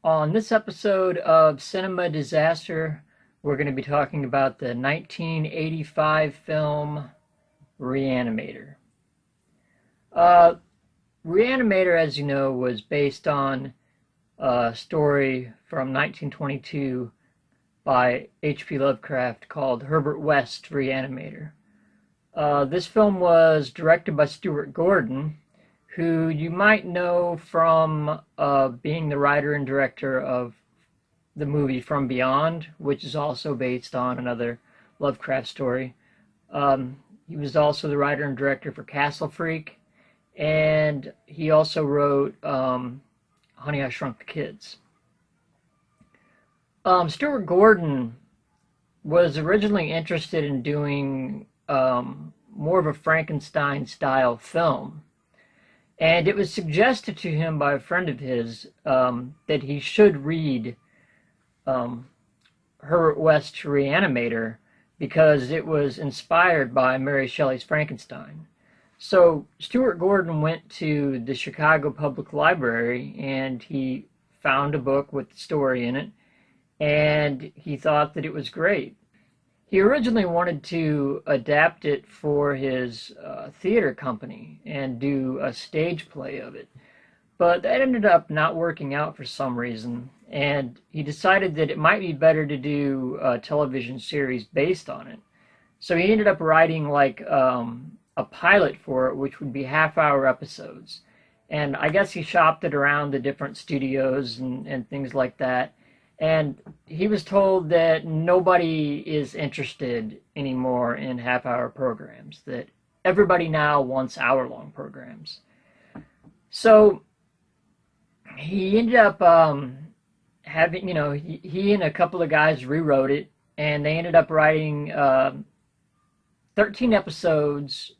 On this episode of Cinema Disaster, we're going to be talking about the 1985 film Re-animator. Re-animator, as you know, was based on a story from 1922 by H.P. Lovecraft called Herbert West's Re-animator. This film was directed by Stuart Gordon, who you might know from being the writer and director of the movie From Beyond, which is also based on another Lovecraft story. He was also the writer and director for Castle Freak, and he also wrote Honey, I Shrunk the Kids. Stuart Gordon was originally interested in doing more of a Frankenstein-style film. And it was suggested to him by a friend of his that he should read Herbert West's Re-animator because it was inspired by Mary Shelley's Frankenstein. So Stuart Gordon went to the Chicago Public Library and he found a book with the story in it, and he thought that it was great. He originally wanted to adapt it for his theater company and do a stage play of it, but that ended up not working out for some reason, and he decided that it might be better to do a television series based on it. So he ended up writing like a pilot for it, which would be half-hour episodes, and I guess he shopped it around the different studios and things like that. And he was told that nobody is interested anymore in half-hour programs, that everybody now wants hour-long programs. So he ended up having, he and a couple of guys rewrote it, and they ended up writing 13 episodes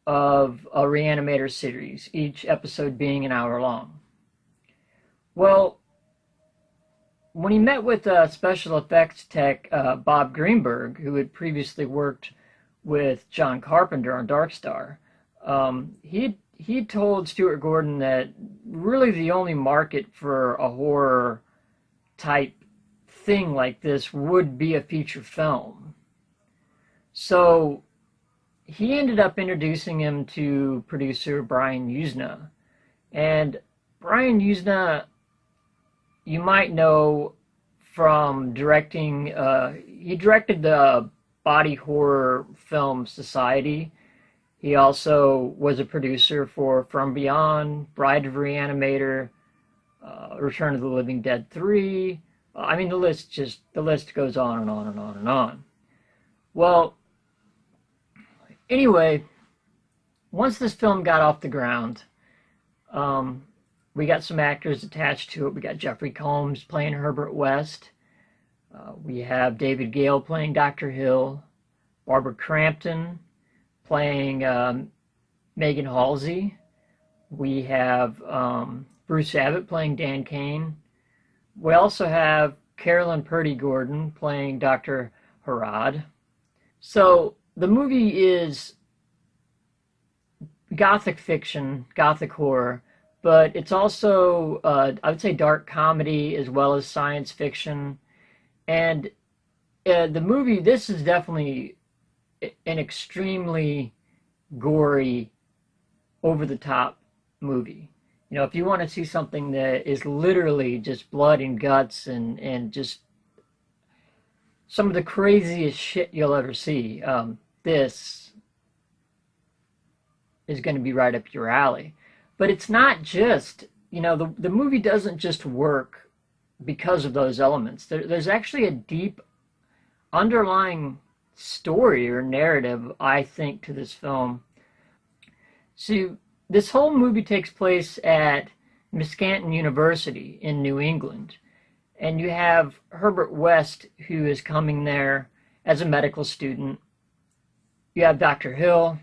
of a Re-animator series, each episode being an hour long. Well, when he met with special effects tech Bob Greenberg, who had previously worked with John Carpenter on Dark Star, he told Stuart Gordon that really the only market for a horror type thing like this would be a feature film. So he ended up introducing him to producer Brian Yuzna. And Brian Yuzna, you might know from directing, he directed the body horror film Society. He also was a producer for From Beyond, Bride of Re-animator, Return of the Living Dead 3. I mean, the list goes on and on and on and on. Well, anyway, once this film got off the ground, we got some actors attached to it. We got Jeffrey Combs playing Herbert West. We have David Gale playing Dr. Hill. Barbara Crampton playing Megan Halsey. We have Bruce Abbott playing Dan Kane. We also have Carolyn Purdy Gordon playing Dr. Harad. So the movie is gothic fiction, gothic horror, but it's also, I would say, dark comedy as well as science fiction. And the movie, this is definitely an extremely gory, over-the-top movie. You know, if you want to see something that is literally just blood and guts and just some of the craziest shit you'll ever see, this is going to be right up your alley. But it's not just, the movie doesn't just work because of those elements. There's actually a deep underlying story or narrative, I think, to this film. So this whole movie takes place at Miscanton University in New England. And you have Herbert West, who is coming there as a medical student. You have Dr. Hill,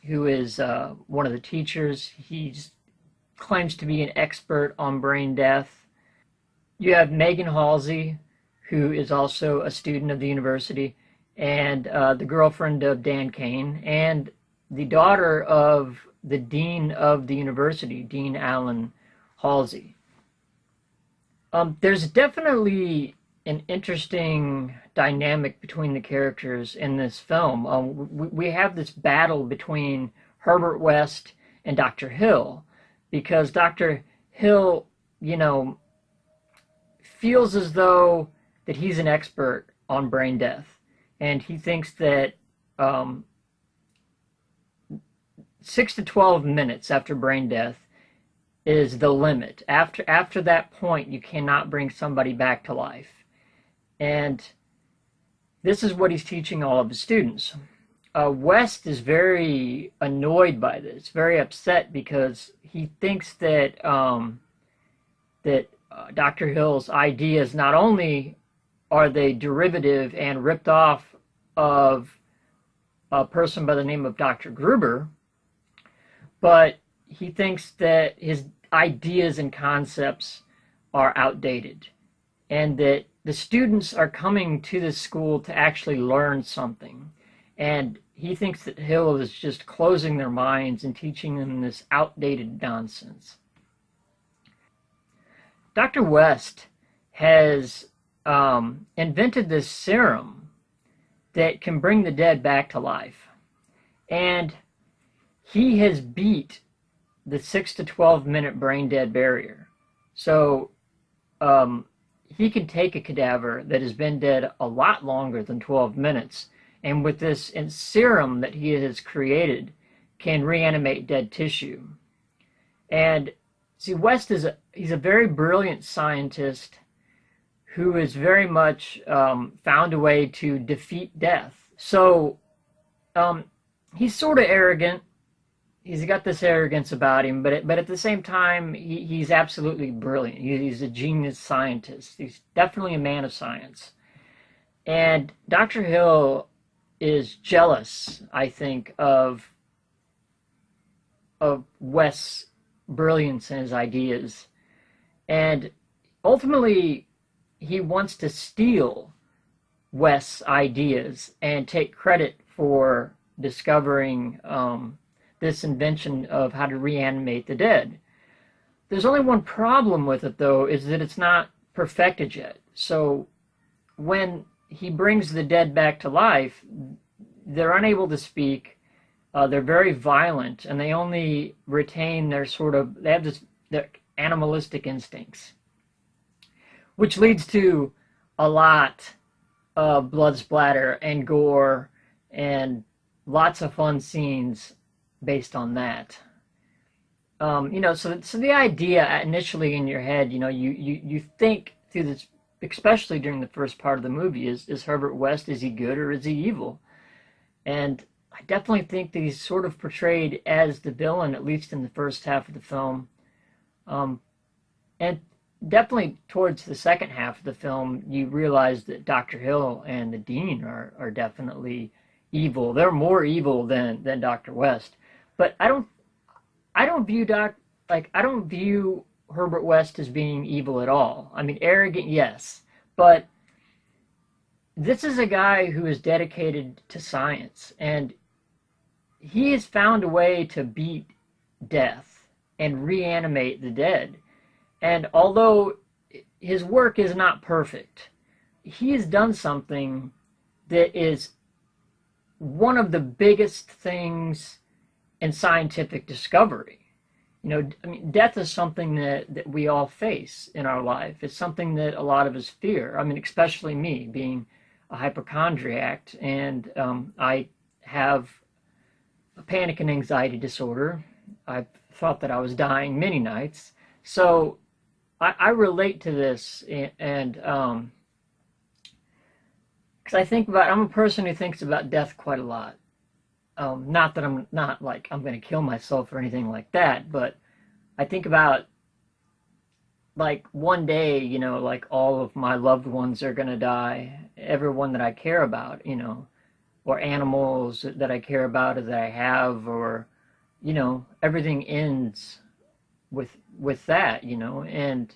who is one of the teachers. He claims to be an expert on brain death. You have Megan Halsey, who is also a student of the university, and the girlfriend of Dan Kane, and the daughter of the dean of the university, Dean Allen Halsey. There's definitely an interesting dynamic between the characters in this film. We have this battle between Herbert West and Dr. Hill, because Dr. Hill, you know, feels as though that he's an expert on brain death, and he thinks that 6 to 12 minutes after brain death is the limit. After that point, you cannot bring somebody back to life. And this is what he's teaching all of his students. West is very annoyed by this, very upset, because he thinks that Dr. Hill's ideas, not only are they derivative and ripped off of a person by the name of Dr. Gruber, but he thinks that his ideas and concepts are outdated, and that the students are coming to this school to actually learn something. And he thinks that Hill is just closing their minds and teaching them this outdated nonsense. Dr. West has invented this serum that can bring the dead back to life. And he has beat the 6 to 12 minute brain dead barrier. So he can take a cadaver that has been dead a lot longer than 12 minutes, and with this serum that he has created, can reanimate dead tissue. And see, West he's a very brilliant scientist who has very much found a way to defeat death. So he's sort of arrogant. He's got this arrogance about him, but at the same time, he's absolutely brilliant. He's a genius scientist. He's definitely a man of science. And Dr. Hill is jealous, I think, of West's brilliance and his ideas. And ultimately, he wants to steal West's ideas and take credit for discovering this invention of how to reanimate the dead. There's only one problem with it, though, is that it's not perfected yet. So when he brings the dead back to life, they're unable to speak, they're very violent, and they only retain their they have their animalistic instincts, which leads to a lot of blood splatter and gore and lots of fun scenes based on that. So the idea initially in your head, you think through this, especially during the first part of the movie, is Herbert West, is he good or is he evil? And I definitely think that he's sort of portrayed as the villain, at least in the first half of the film. And definitely towards the second half of the film, you realize that Dr. Hill and the Dean are definitely evil. They're more evil than Dr. West. But I don't view Herbert West as being evil at all. I mean, arrogant, yes, but this is a guy who is dedicated to science, and he has found a way to beat death and reanimate the dead. And although his work is not perfect, he has done something that is one of the biggest things in scientific discovery. Death is something that we all face in our life. It's something that a lot of us fear. Especially me, being a hypochondriac, and I have a panic and anxiety disorder. I thought that I was dying many nights. So I relate to this, and because I'm a person who thinks about death quite a lot. Not that I'm not like I'm going to kill myself or anything like that, but I think about like one day, like all of my loved ones are going to die, everyone that I care about, or animals that I care about or that I have, or, everything ends with that, and,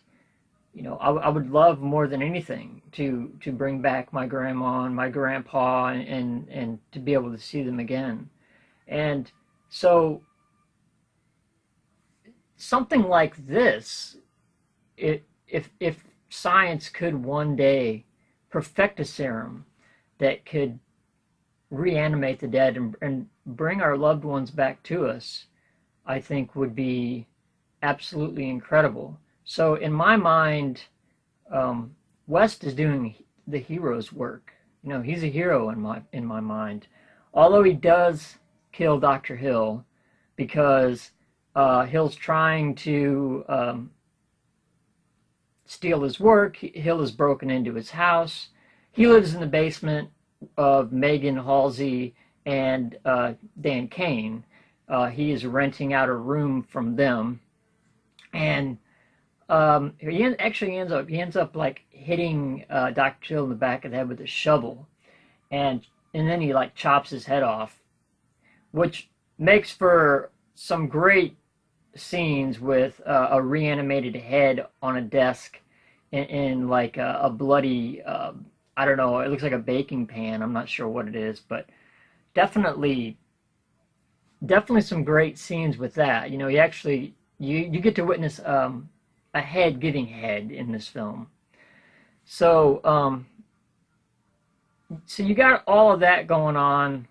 I would love more than anything to bring back my grandma and my grandpa and to be able to see them again. And so something like this, if science could one day perfect a serum that could reanimate the dead and bring our loved ones back to us, I think would be absolutely incredible. So in my mind, West is doing the hero's work. You know, he's a hero in my mind. Although he does kill Dr. Hill because Hill's trying to steal his work. Hill has broken into his house. He lives in the basement of Megan Halsey and Dan Kane. He is renting out a room from them, and he ends up like hitting Dr. Hill in the back of the head with a shovel, and then he like chops his head off, which makes for some great scenes with a reanimated head on a desk in like a bloody I don't know, it looks like a baking pan. I'm not sure what it is, but definitely some great scenes with that. You know, you get to witness a head giving head in this film. So so you got all of that going on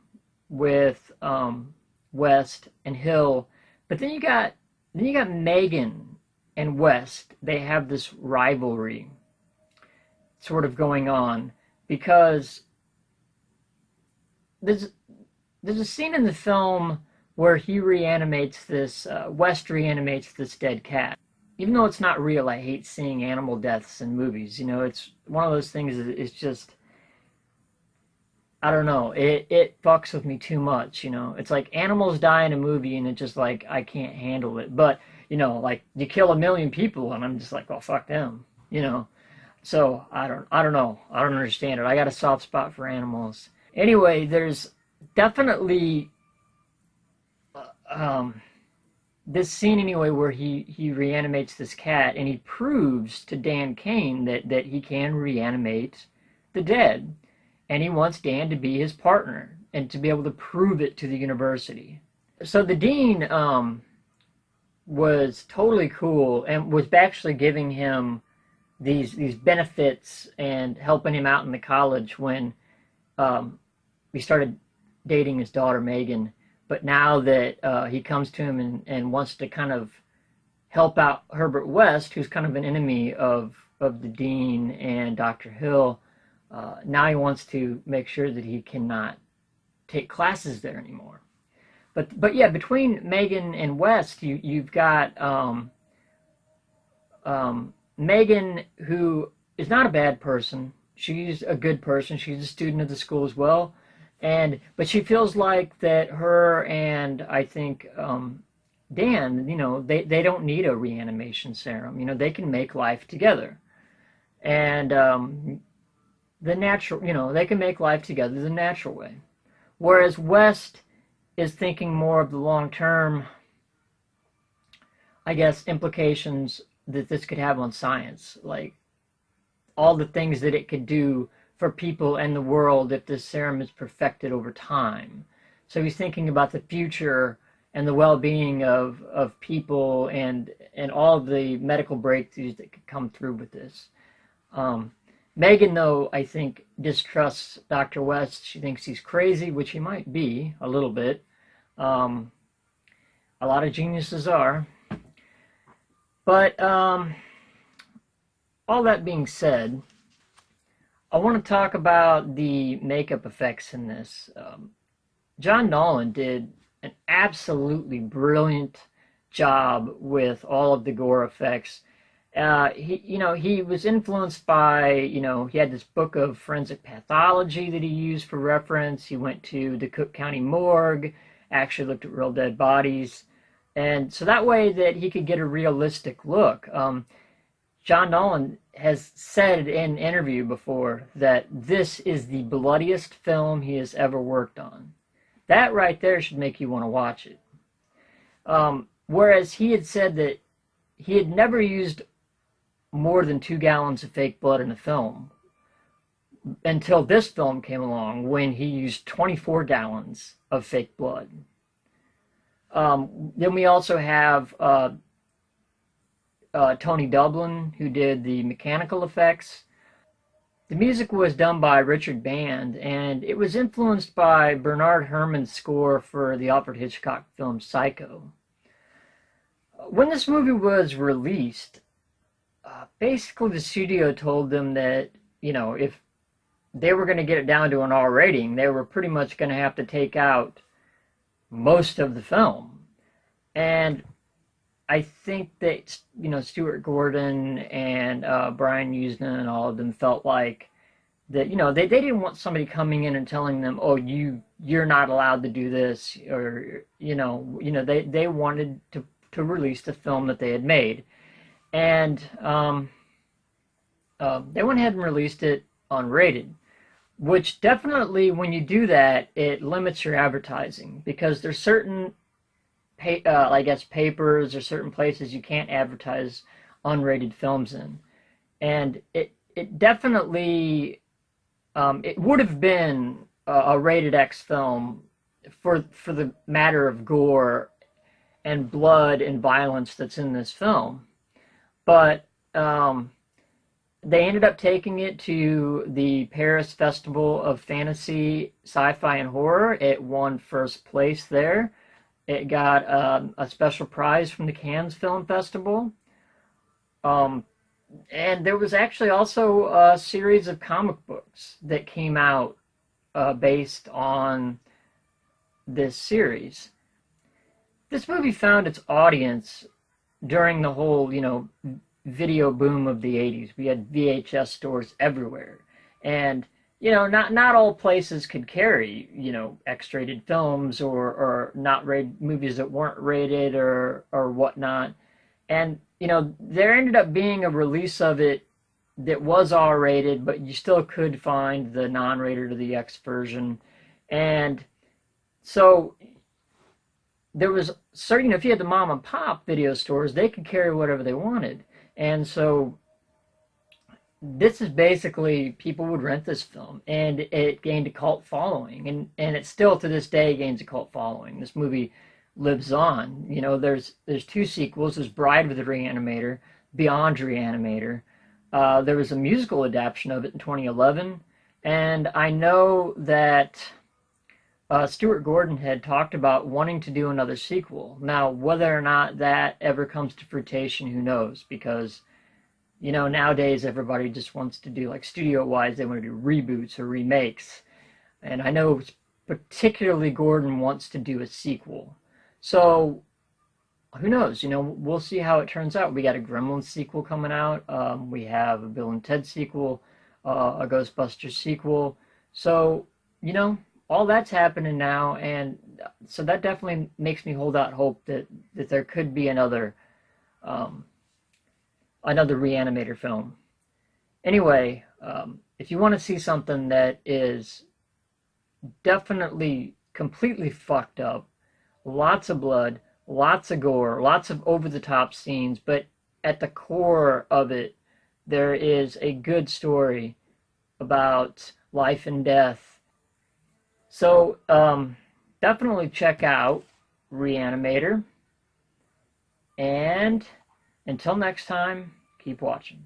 with West and Hill, but then you got Megan and West. They have this rivalry sort of going on because there's a scene in the film where he reanimates this West reanimates this dead cat. Even though it's not real, I hate seeing animal deaths in movies. You know, it's one of those things that it's just, I don't know, it fucks with me too much, you know. It's like animals die in a movie and it's just like, I can't handle it. But, you know, like you kill 1 million people and I'm just like, well, fuck them, you know. So I don't know. I don't understand it. I got a soft spot for animals. Anyway, there's definitely this scene anyway where he reanimates this cat and he proves to Dan Kane that he can reanimate the dead. And he wants Dan to be his partner and to be able to prove it to the university. So the dean was totally cool and was actually giving him these benefits and helping him out in the college when he started dating his daughter Megan. But now that he comes to him and wants to kind of help out Herbert West, who's kind of an enemy of the dean and Dr. Hill, now he wants to make sure that he cannot take classes there anymore. But yeah, between Megan and West, you've got Megan, who is not a bad person. She's a good person. She's a student of the school as well. But she feels like that her and I think Dan, you know, they don't need a reanimation serum. You know, they can make life together. And the natural, you know, they can make life together the natural way. Whereas West is thinking more of the long-term, I guess, implications that this could have on science, like all the things that it could do for people and the world if this serum is perfected over time. So he's thinking about the future and the well-being of people and all of the medical breakthroughs that could come through with this. Megan, though, I think distrusts Dr. West. She thinks he's crazy, which he might be a little bit. A lot of geniuses are. But all that being said, I want to talk about the makeup effects in this. John Nolan did an absolutely brilliant job with all of the gore effects. He was influenced by, he had this book of forensic pathology that he used for reference. He went to the Cook County morgue, actually looked at real dead bodies. And so that way that he could get a realistic look. John Nolan has said in an interview before that this is the bloodiest film he has ever worked on. That right there should make you want to watch it. Whereas he had said that he had never used more than 2 gallons of fake blood in a film until this film came along, when he used 24 gallons of fake blood. Then we also have Tony Dublin, who did the mechanical effects. The music was done by Richard Band, and it was influenced by Bernard Herrmann's score for the Alfred Hitchcock film Psycho. When this movie was released, basically the studio told them that, if they were going to get it down to an R rating, they were pretty much going to have to take out most of the film. And I think that, Stuart Gordon and Brian Usna and all of them felt like that, they didn't want somebody coming in and telling them, oh, you're not allowed to do this, or, they wanted to release the film that they had made. And they went ahead and released it unrated, which definitely, when you do that, it limits your advertising, because there's certain papers or certain places you can't advertise unrated films in. And it definitely, it would have been a rated X film for the matter of gore and blood and violence that's in this film. But they ended up taking it to the Paris Festival of Fantasy, Sci-Fi, and Horror. It won first place there. It got a special prize from the Cannes Film Festival. And there was actually also a series of comic books that came out based on this series. This movie found its audience during the whole, video boom of the 80s. We had VHS stores everywhere. And, not all places could carry, X-rated films or not rated movies that weren't rated or whatnot. And, there ended up being a release of it that was R-rated, but you still could find the non-rated or the X version. And so there was certain, if you had the mom and pop video stores, they could carry whatever they wanted. And so this is basically, people would rent this film, and it gained a cult following, and it still to this day gains a cult following. This movie lives on. There's two sequels. There's Bride with the Re-animator, Beyond Re-animator. There was a musical adaptation of it in 2011, and I know that Stuart Gordon had talked about wanting to do another sequel. Now, whether or not that ever comes to fruition, who knows? Because, nowadays everybody just wants to do, like, studio-wise, they want to do reboots or remakes. And I know particularly Gordon wants to do a sequel. So, who knows? We'll see how it turns out. We got a Gremlins sequel coming out. We have a Bill and Ted sequel, a Ghostbusters sequel. So, all that's happening now, and so that definitely makes me hold out hope that there could be another Re-animator film. Anyway, if you want to see something that is definitely completely fucked up, lots of blood, lots of gore, lots of over-the-top scenes, but at the core of it, there is a good story about life and death. So, definitely check out Re-animator. And until next time, keep watching.